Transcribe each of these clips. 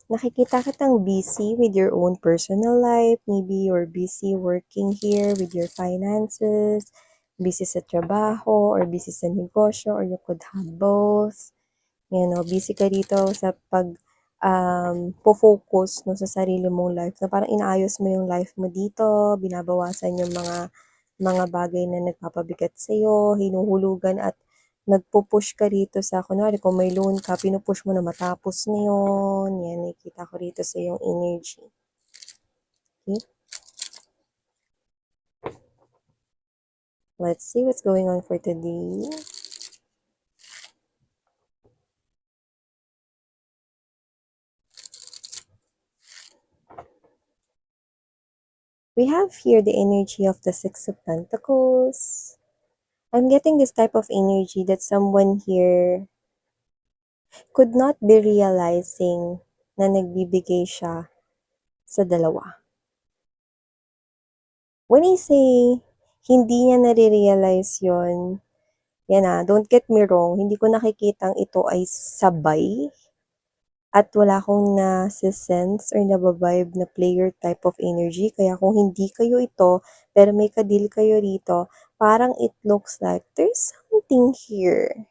Nakikita kitang busy with your own personal life. Maybe you're busy working here with your finances, busy sa trabaho, or busy sa negosyo, or you could have both. Busy ka dito sa po-focus no, sa sarili mong life. Na parang inaayos mo yung life mo dito, binabawasan yung mga bagay na nagpapabigat sa'yo, hinuhulugan at nagpo-push ka rito sa kunwari kung may loan ka, pinu-push mo na matapos na yun. Yan, nakikita ko rito sa yung energy. Okay? Let's see what's going on for today. We have here the energy of the Six of Pentacles. I'm getting this type of energy that someone here could not be realizing na nagbibigay siya sa dalawa. When I say hindi niya nare-realize yun, don't get me wrong, hindi ko nakikitang ito ay sabay at wala akong nasa-sense or nababibe na player type of energy. Kaya kung hindi kayo ito, pero may kadil kayo rito, parang it looks like there's something here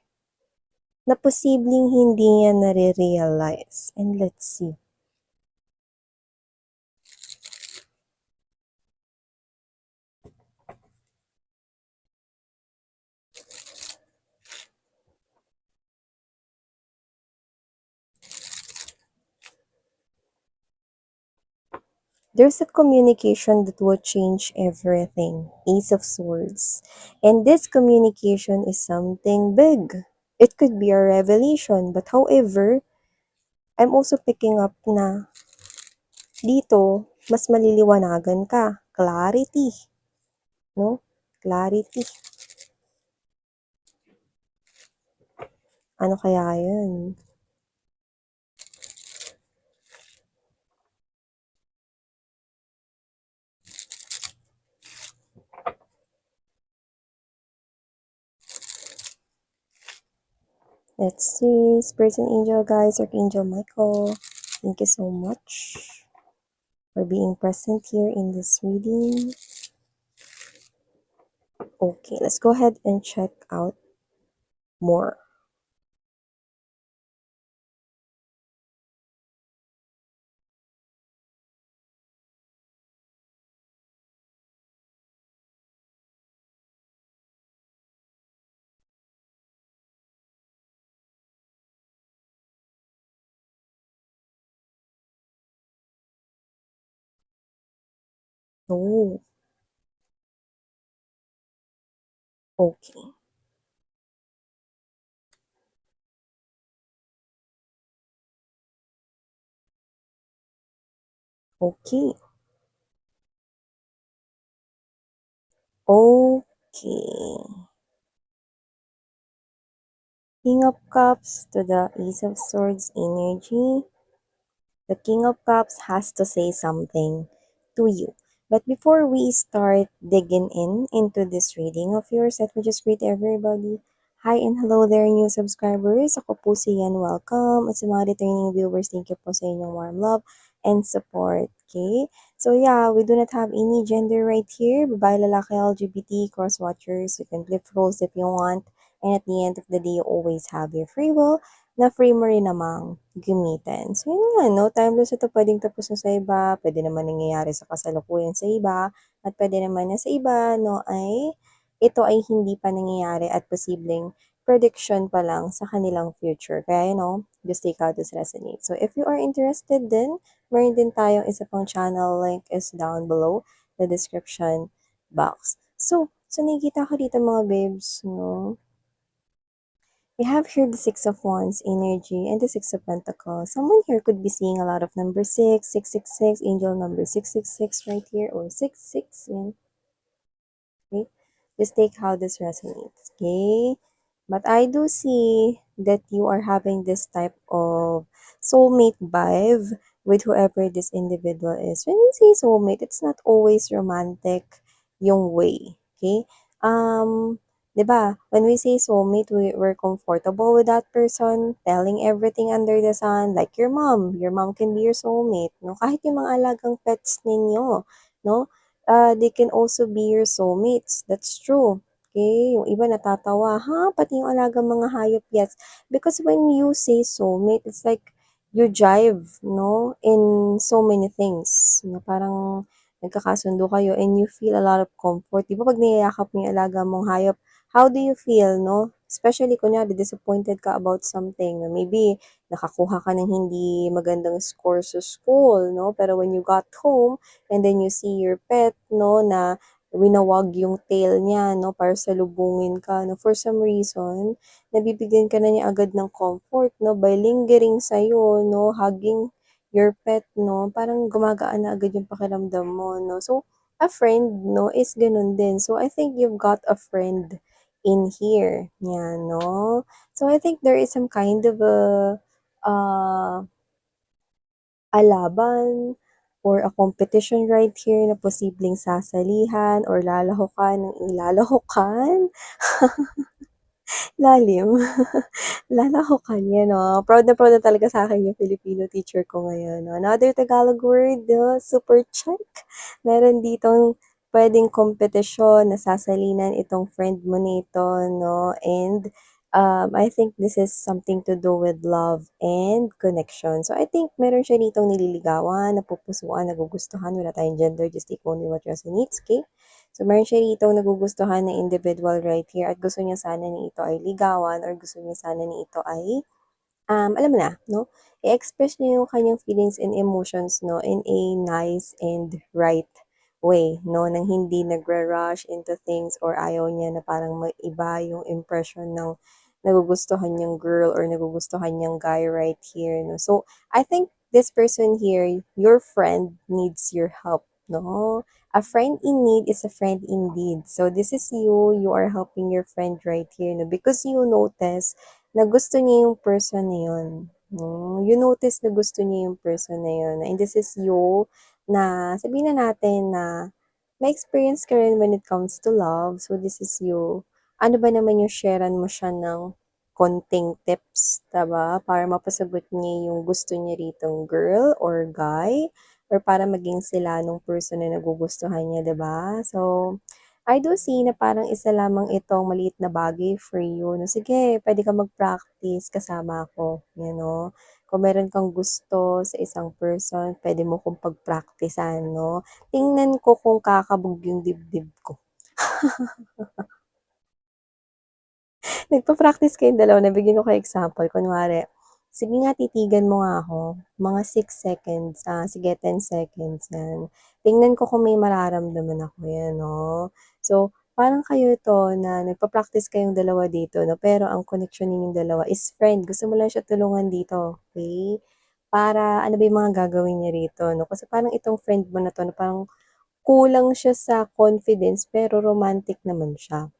na posibleng hindi niya nare-realize. And let's see. There's a communication that will change everything. Ace of Swords. And this communication is something big. It could be a revelation. But however, I'm also picking up na dito, mas maliliwanagan ka. Clarity. No? Clarity. Ano kaya yun? Let's see. Spirits and Angel, guys. Archangel Michael. Thank you so much for being present here in this reading. Okay, let's go ahead and check out more. Oh, okay. Okay. Okay. King of Cups to the Ace of Swords energy. The King of Cups has to say something to you. But before we start digging into this reading of yours, let me just greet everybody. Hi and hello there, new subscribers. Ako po si Yan, welcome. At sa mga returning viewers, thank you po sa inyong warm love and support. Okay? So yeah, we do not have any gender right here. Babae, lalaki, LGBT, cross-watchers. You can flip roles if you want. And at the end of the day, you always have your free will na free mo rin namang gamitin. So, yun nga, no? Timeless ito pwedeng tapos na sa iba, pwede naman nangyayari sa kasalukuyan sa iba, at pwede naman na sa iba, no, ay ito ay hindi pa nangyayari at posibleng prediction pa lang sa kanilang future. Kaya, just take out this resonate. So, if you are interested din, meron din tayong isa pang channel, link is down below the description box. So nakikita ko dito mga babes, no? We have here the Six of Wands energy and the Six of Pentacles. Someone here could be seeing a lot of number 6, 666, angel number 666 right here, or 66. Okay? Just take how this resonates. Okay? But I do see that you are having this type of soulmate vibe with whoever this individual is. When we say soulmate, it's not always romantic yung way. Okay? Um, 'Di ba? When we say soulmate, we're comfortable with that person, telling everything under the sun, like your mom. Your mom can be your soulmate, no? Kahit yung mga alagang pets ninyo, no? They can also be your soulmates. That's true. Okay, yung iba natatawa, ha? Pati yung alagang mga hayop, yes. Because when you say soulmate, it's like you jive, no? In so many things. No? Parang nagkakasundo kayo and you feel a lot of comfort. Di ba pag niyayakap mo yung alaga mong hayop, how do you feel, no? Especially kunyari disappointed ka about something. Maybe nakakuha ka ng hindi magandang score sa school, no? Pero when you got home and then you see your pet, no, na winawag yung tail niya, no, para salubungin ka, no, for some reason, nabibigyan ka na niya agad ng comfort, no, by lingering sa'yo, no, hugging your pet, no, parang gumagaan na agad yung pakiramdam mo, no. So, a friend, no, is ganun din. So, I think you've got a friend in here. Yan, no? So, I think there is some kind of uh, a laban or a competition right here na posibleng sasalihan or lalahukan ng ilalahukan. Lalim. Lalahukan yan, no? Proud na talaga sa akin yung Filipino teacher ko ngayon, no? Another Tagalog word, no? Super check. Meron ditong pwedeng kompetisyon na sasalinan itong friend mo nito, no? And I think this is something to do with love and connection. So, I think meron siya ditong nililigawan, napupusuan, nagugustuhan. Wala tayong gender, just take only what resonates, okay? So, meron siya ditong nagugustuhan na individual right here at gusto niya sana ni ito ay ligawan or gusto niya sana ni ito ay alam mo na, 'no, i-express niya yung kanyang feelings and emotions, 'no, in a nice and right way, 'no, nang hindi nagru-rush into things or ayaw niya na parang maiba yung impression ng nagugustuhan niyang girl or nagugustuhan niyang guy right here, 'no. So, I think this person here, your friend needs your help, 'no. A friend in need is a friend indeed. So, this is you are helping your friend right here, 'no, because you notice na gusto niya yung person na yun. You notice na gusto niya yung person na yun. And this is you na sabihin na natin na may experience ka rin when it comes to love. So, this is you. Ano ba naman yung sharean mo siya ng konting tips, diba? Para mapasagot niya yung gusto niya ritong girl or guy or para maging sila nung person na nagugustuhan niya, diba? So, I do see na parang isa lamang itong maliit na bagay for you, no, sige puwede kang mag-practice kasama ako, you know. Kung meron kang gusto sa isang person, puwede mo kong pagpraktisan, 'no. Tingnan ko kung kakabog yung dibdib ko. Nagpa-practice kayong dalawa, nabigyan ko kayo example, kunwari, "Sige nga titigan mo nga ako, mga 6 seconds, sige 10 seconds," yan. Tingnan ko kung may mararamdaman ako, yan 'no. So, parang kayo 'to na nagpa-practice kayong dalawa dito 'no, pero ang connection ninyong dalawa is friend, gusto mo lang siya tulungan dito, okey? Para ano ba yung mga gagawin niya rito 'no, kasi parang itong friend mo na 'to na parang kulang siya sa confidence pero romantic naman siya.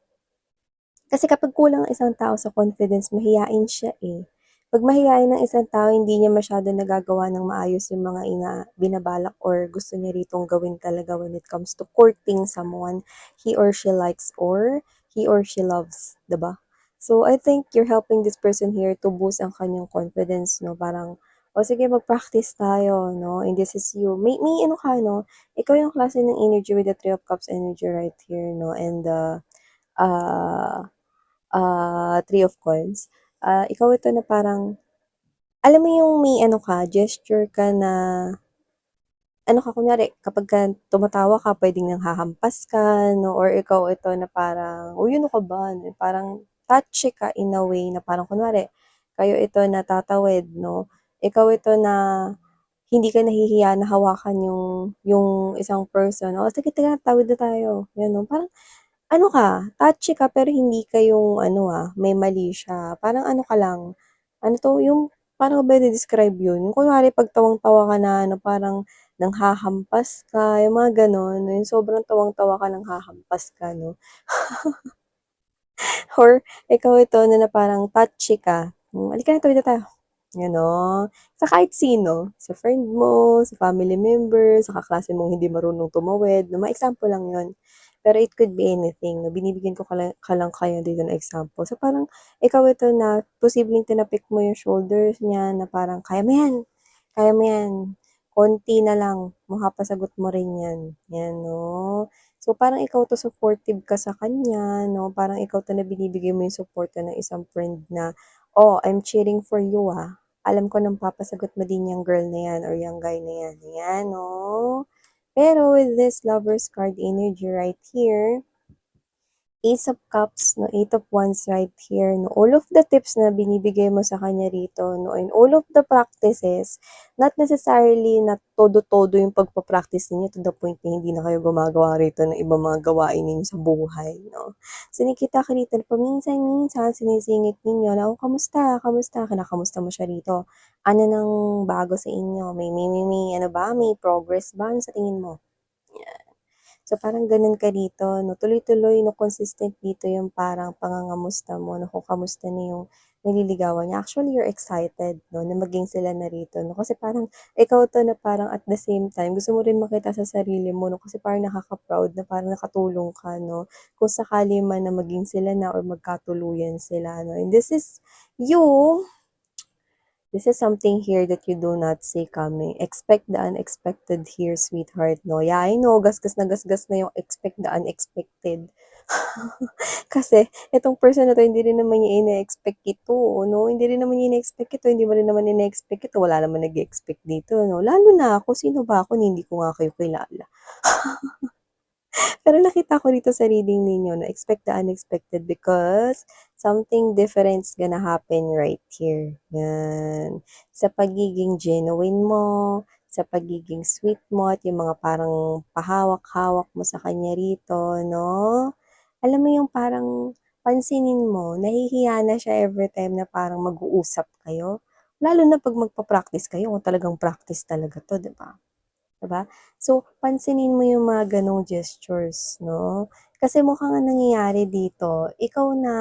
Kasi kapag kulang ang isang tao sa confidence, mahiyain siya, eh. 'Pag mahiyain ang isang tao, hindi niya masyadong nagagawa ng maayos yung mga binabalak or gusto niya ritong gawin talaga when it comes to courting someone he or she likes or he or she loves, 'di ba? So, I think you're helping this person here to boost ang kanyang confidence, 'no, parang, "O sige mag-practice tayo, 'no, and this is you." May ano ka 'no, ikaw yung klase ng energy with the Three of Cups energy right here, 'no, and uh Three of Coins, ikaw ito na parang alam mo yung may ano ka, gesture ka na ano ka, kunyari kapagka tumatawa ka puwedeng nanghahampas ka 'no, or ikaw ito na parang, "Uy, ano ka ba?" Parang touchy ka in a way na parang kunwari kayo ito na tatawid 'no, ikaw ito na hindi ka nahihiya na hawakan yung isang person, "O sige tara tawid na tayo." Gano'n. Parang ano ka, touchy ka pero hindi ka yung ano, may mali siya. Parang ano ka lang, ano 'to, yung paano ko ba i-de-describe yun? Yung kunwari 'pag tawang-tawa ka na ano, parang nanghahampas ka, yung mga gano'n. Yung sobrang tawang-tawa ka, nanghahampas ka 'no. Or ikaw ito na parang touchy ka, "Halika na, tawid na tayo." Gano'n. Sa kahit sino, sa friend mo, sa family member, sa kaklase mong hindi marunong tumawid, 'no, ma-example lang 'yun. Pero it could be anything 'no, binibigyan ko ka lang kayo dito ng example. So, parang ikaw ito na posibleng tinapik mo yung shoulders niya na parang, kaya mo yan, konti na lang, mapapasagot mo rin yan." 'Yan 'no. So, parang ikaw 'to supportive ka sa kanya 'no, parang ikaw 'to na binibigay mo yung suporta ng isang friend na, "Oh, I'm cheering for you, alam ko na mapapasagot mo din yang girl na yan or yang guy na yan." 'Yan 'no. Pero with this Lovers card energy right here, Ace of Cups, no, Eight of Wands right here, no, all of the tips na binibigay mo sa kanya rito, no, and all of the practices, not necessarily na todo-todo yung pagpa-practice ninyo to the point na hindi na kayo gumagawa rito ng ibang mga gawain ninyo sa buhay, no. So, nakita ko rito na paminsan-minsan sinisingit ninyo na, "Oh, kamusta, kamusta?" Kinakamusta mo siya rito. Ano nang bago sa inyo? May ano ba, may progress ba? Ano sa tingin mo? So, parang gano'n ka dito 'no, tuloy-tuloy 'no, consistent dito yung parang pangangamusta mo 'no, kung kamusta na yung nililigawan niya. Actually, you're excited 'no, na maging sila na rito 'no, kasi parang ikaw 'to na parang at the same time gusto mo rin makita sa sarili mo 'no, kasi parang nakaka-proud na parang nakatulong ka 'no, kung sakali man na maging sila na or magkatuluyan sila 'no. And you this is something here that you do not see coming. Expect the unexpected here, sweetheart, no? Yeah, I know, gasgas na yung expect the unexpected. Kasi, itong person na to, hindi rin naman niya ina-expect ito, no? Hindi rin naman niya ina-expect ito, hindi mo rin naman ina-expect ito, wala naman nag-expect dito, no? Lalo na ako, sino ba ako, hindi ko nga kayo kilala. Pero nakita ko dito sa reading ninyo na expect the unexpected because something different's gonna happen right here. Yan. Sa pagiging genuine mo, sa pagiging sweet mo at yung mga parang pahawak-hawak mo sa kanya rito, no? Alam mo yung parang pansinin mo, nahihiya na siya every time na parang mag-uusap kayo. Lalo na pag magpa-practice kayo, kung talagang practice talaga to, di ba? 'Di ba? So, pansinin mo yung mga gano'ng gestures 'no? Kasi mukhang ang nangyayari dito, ikaw na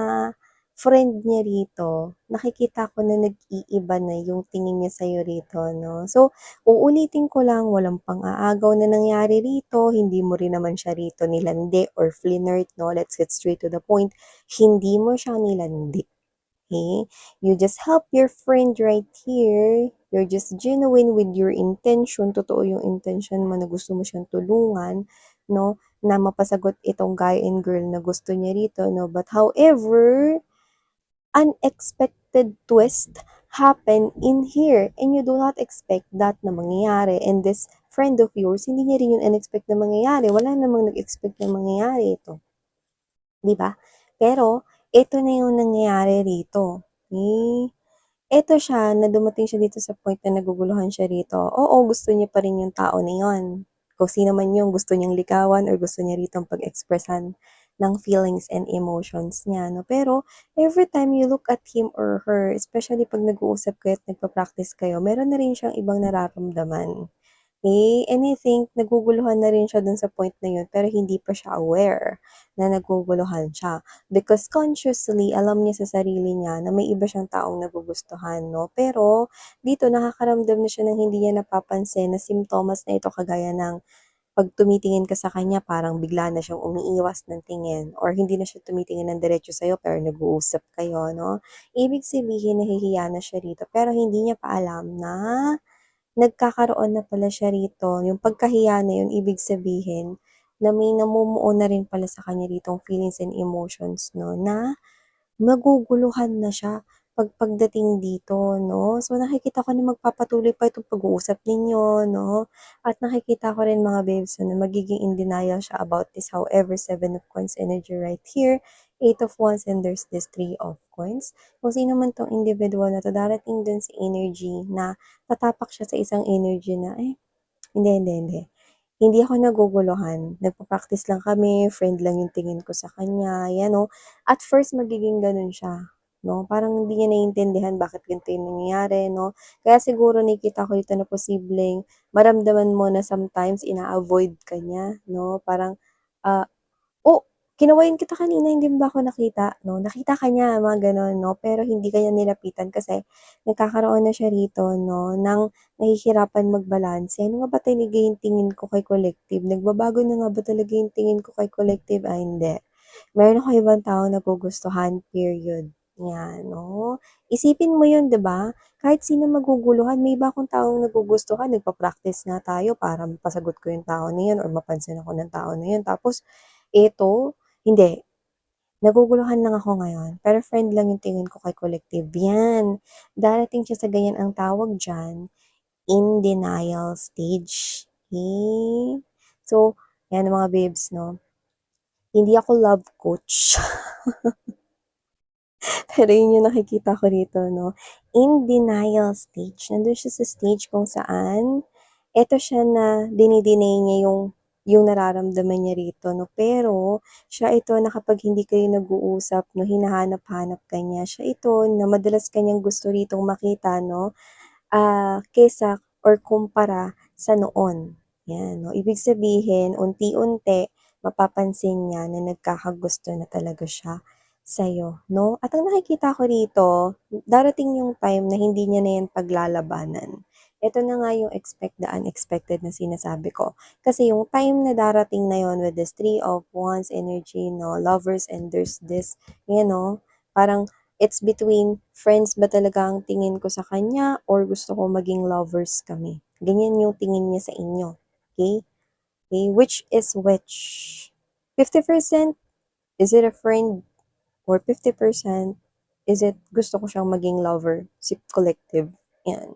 friend niya rito, nakikita ko na nag-iiba na yung tingin niya sa'yo rito 'no? So, uulitin ko lang, walang pang-aagaw na nangyari rito, hindi mo rin naman siya rito nilandi or flirt 'no? Let's get straight to the point, hindi mo siya nilandi. Okay? You just help your friend right here. You're just genuine with your intention. Totoo yung intention mo na gusto mo siyang tulungan, no? Na mapasagot itong guy and girl na gusto niya rito, no? But however, unexpected twist happen in here and you do not expect that na mangyayari. And this friend of yours, hindi niya rin yung unexpect na mangyayari. Wala namang nag-expect na mangyayari ito. 'Di ba? Pero ito na yung nangyayari rito, eh, eto siya na dumating siya dito sa point na naguguluhan siya rito. Oo, gusto niya pa rin yung tao na yun. Kung sino man yung gusto niyang ligawan or gusto niya ritong pag-expressan ng feelings and emotions niya 'no. Pero every time you look at him or her, especially 'pag nag-uusap kayo at nagpa-practice kayo, meron na rin siyang ibang nararamdaman. And I think naguguluhan na rin siya dun sa point na yun pero hindi pa siya aware na naguguluhan siya. Because consciously, alam niya sa sarili niya na may iba siyang taong nagugustuhan, no? Pero dito nakakaramdam na siya ng hindi niya napapansin na simptomas na ito kagaya ng 'pag tumitingin ka sa kanya parang bigla na siyang umiiwas ng tingin or hindi na siya tumitingin ng diretso sa'yo pero nag-uusap kayo, no? Ibig sabihin nahihiya na siya rito pero hindi niya pa alam na nagkakaroon na pala siya rito, yung pagkahiya na yun ibig sabihin na may namumuo na rin pala sa kanya ditong feelings and emotions 'no, na maguguluhan na siya pagdating dito 'no. So, nakikita ko na magpapatuloy pa itong pag-uusap ninyo 'no, at nakikita ko rin mga babes na magiging in denial siya about this. However, Seven of Coins energy right here, Eight of Wands, and there's this Three of Coins. Kung sino man 'tong individual na 'to, darating dun sa energy na tatapak siya sa isang energy na, "Eh, hindi. Hindi ako naguguluhan, nagpa-practice lang kami, friend lang yung tingin ko sa kanya." 'Yan 'no. At first magiging gano'n siya 'no, parang hindi niya naiintindihan bakit ganito yung nangyayari 'no. Kaya siguro nakikita ko dito na posibleng maramdaman mo na sometimes ina-avoid ka niya 'no, parang, ah, "Oh, kinawayan kita kanina hindi mo ba ako nakita 'no, nakita ka niya mga gano'n 'no, pero hindi ka niya nilapitan kasi nagkakaroon na siya rito 'no ng nahihirapan magbalanse. Ano nga ba talaga yung tingin ko kay collective, nagbabago na nga ba talaga yung tingin ko kay collective? Hindi. Meron akong ibang taong nagugustuhan, period. 'Yan 'no. Isipin mo 'yun 'di ba? Kahit sino maguguluhan, may iba akong taong nagugustuhan, nagpa-practice nga tayo para mapasagot ko yung tao na 'yun or mapansin ako ng tao na 'yun. Tapos eto, hindi, naguguluhan lang ako ngayon, pero friend lang yung tingin ko kay collective, 'yan. Darating siya sa ganyan, ang tawag diyan, in denial stage, okey? So, 'yan mga babes 'no, hindi ako love coach. Pero yun yung nakikita ko rito 'no, in denial stage. Nandun siya sa stage kung saan eto siya na dini-deny niya yung nararamdaman niya rito 'no, pero siya ito na kapag hindi kayo nag-uusap 'no, hinahanap-hanap ka niya, siya ito na madalas ka niyang gusto ritong makita 'no, kaysa or kumpara sa noon, 'yan 'no. Ibig sabihin unti-unti mapapansin niya na nagkakagusto na talaga siya sa'yo 'no. At ang nakikita ko rito, darating yung time na hindi niya na 'yan paglalabanan. Ito na nga yung expect the unexpected na sinasabi ko. Kasi yung time na darating na yon with this Three of Wands energy 'no, lovers and there's this, you know, parang it's between friends ba talaga ang tingin ko sa kanya or gusto ko maging lovers kami. Ganyan yung tingin niya sa inyo, okey? Okey, which is which? 50% is it a friend or 50% is it gusto ko siyang maging lover, si collective, 'yan.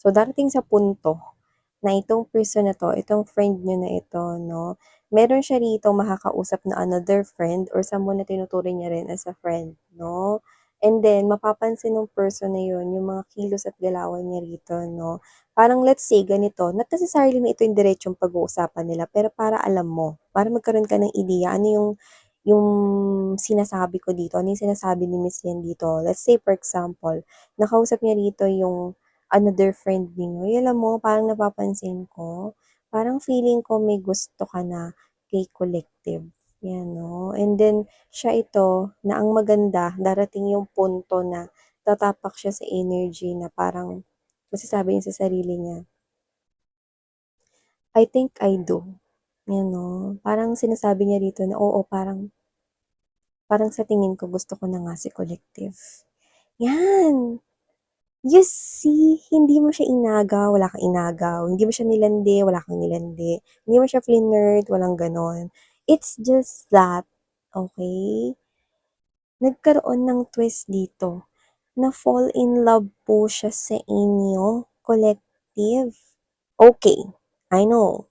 So, darating sa punto na itong person na 'to, itong friend niyo na ito 'no, meron siya rito makakausap na another friend or someone na tinuturing niya rin as a friend 'no. And then mapapansin nung person na yun yung mga kilos at galawan niya rito 'no. Parang let's say ganito, not necessarily na ito yung diretsong pag-uusapan nila, pero para alam mo, para magkaroon ka ng ideya ano yung sinasabi ko dito, ano yung sinasabi ni Miss Yan dito. Let's say for example, nakausap niya rito yung another friend ninyo, alam mo parang napapansin ko, parang feeling ko may gusto ka na kay collective, 'yan 'no. And then siya ito na ang maganda darating yung punto na tatapak siya sa energy na parang masasabi niya sa sarili niya, "I think I do." 'Yan 'no, parang sinasabi niya rito na, "Oo, parang parang sa tingin ko gusto ko na nga si collective." 'Yan. You see, hindi mo siya inagaw, wala kang inagaw, hindi mo siya nilandi, wala kang nilandi, hindi mo siya flinert, walang gano'n. It's just that, okey, nagkaroon ng twist dito, na-fall in love po siya sa inyo, collective. Okay, I know,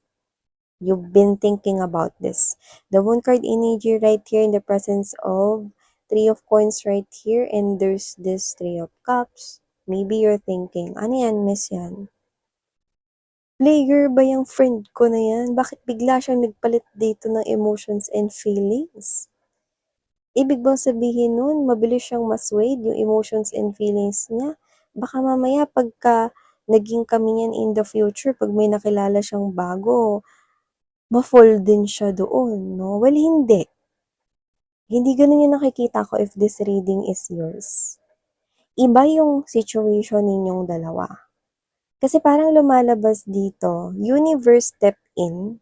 you've been thinking about this. The Moon card energy right here in the presence of Three of Coins right here and there's this Three of Cups. Maybe you're thinking, ano yan, miss yan? Player ba yung friend ko na yan? Bakit bigla siyang nagpalit dito ng emotions and feelings? Ibig bang sabihin nun mabilis siyang ma-swayed yung emotions and feelings niya? Baka mamaya pagka naging kami niyan in the future, 'pag may nakilala siyang bago, ma-fall din siya doon 'no? Well, hindi. Hindi gano'n yung nakikita ko if this reading is yours. Iba yung situation ninyong dalawa. Kasi parang lumalabas dito, universe step in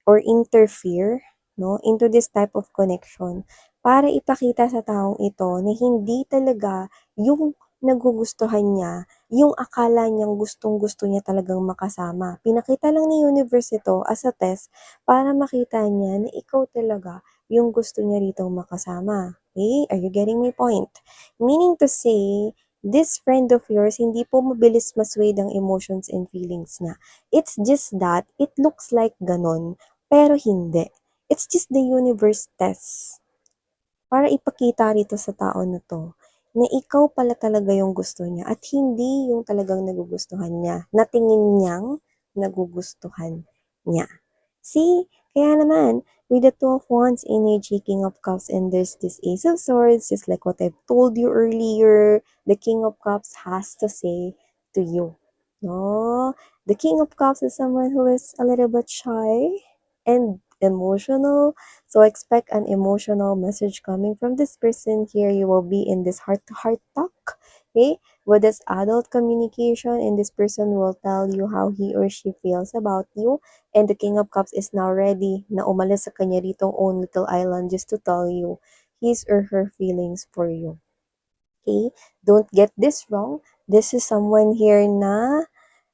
or interfere 'no, into this type of connection para ipakita sa taong ito na hindi talaga yung nagugustuhan niya, yung akala niyang gustong-gusto niya talagang makasama. Pinakita lang ni universe ito as a test para makita niya na ikaw talaga yung gusto niya ritong makasama. Okay? Are you getting my point? Meaning to say, this friend of yours hindi po mabilis ang emotions and feelings niya. It's just that it looks like ganon pero hindi. It's just the universe test para ipakita rito sa tao na 'to, na ikaw pala talaga yung gusto niya at hindi yung talagang nagugustuhan niya, na tingin niyang nagugustuhan niya. See? Kaya naman, with the Two of Wands energy, King of Cups, and there's this Ace of Swords, just like what I've told you earlier, the King of Cups has to say to you, no? The King of Cups is someone who is a little bit shy and emotional. So expect an emotional message coming from this person here. You will be in this heart-to-heart talk, okay? With this adult communication, and this person will tell you how he or she feels about you. And the King of Cups is now ready na umalis sa kanya ditong own little island just to tell you his or her feelings for you. Okay? Don't get this wrong. This is someone here na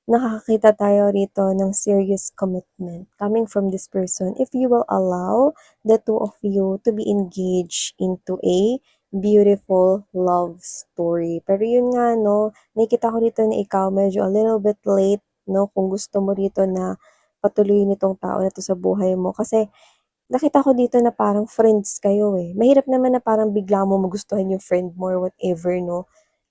nakakakita tayo rito ng serious commitment coming from this person if you will allow the two of you to be engaged into a beautiful love story. Pero yun nga, no, nakikita ko rito na ikaw medyo a little bit late, no, kung gusto mo rito na patuloy nitong tao na to sa buhay mo. Kasi nakita ko dito na parang friends kayo, eh. Mahirap naman na parang bigla mo magustuhan yung friend mo or whatever 'no.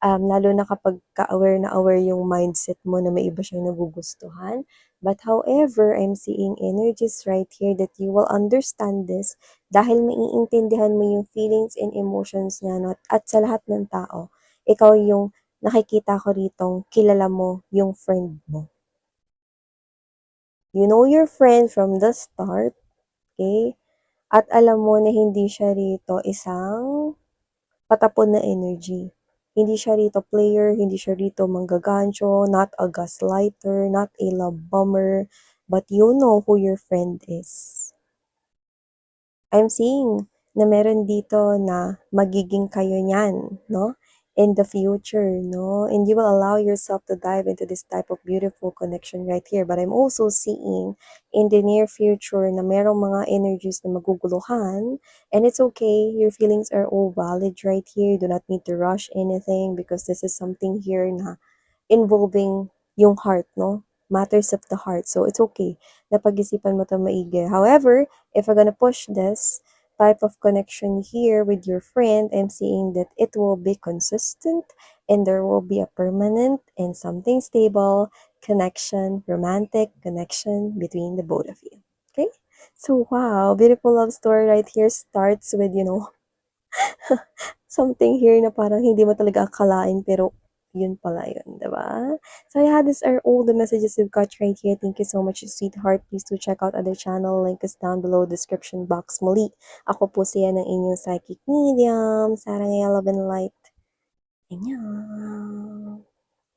Lalo na kapag ka-aware na aware yung mindset mo na may iba siyang nagugustuhan. But however, I'm seeing energies right here that you will understand this dahil maiintindihan mo yung feelings and emotions niya 'no, at sa lahat ng tao, ikaw yung nakikita ko ritong kilala mo yung friend mo. You know your friend from the start, okay? At alam mo na hindi siya rito isang patapon na energy. Hindi siya rito player, hindi siya rito manggagancho, not a gaslighter, not a love bomber, but you know who your friend is. I'm seeing na meron dito na magiging kayo niyan, no? In the future, no? And you will allow yourself to dive into this type of beautiful connection right here. But I'm also seeing in the near future na merong mga energies na maguguluhan. And it's okay. Your feelings are all valid right here. You do not need to rush anything because this is something here na involving yung heart, no? Matters of the heart. So, it's okay. Napag-isipan mo 'to maigi. However, if we're gonna push this type of connection here with your friend, I'm seeing that it will be consistent and there will be a permanent and something stable connection, romantic connection between the both of you. Okay? So, wow, beautiful love story right here starts with, something here na parang hindi mo talaga akalain pero yun pala yun, 'di ba? So yeah, these are all the messages we've got right here. Thank you so much, sweetheart. Please do check out other channel. Link is down below description box. Muli, ako po siya ng inyong psychic medium, Sarah Love and Light. Annyeong!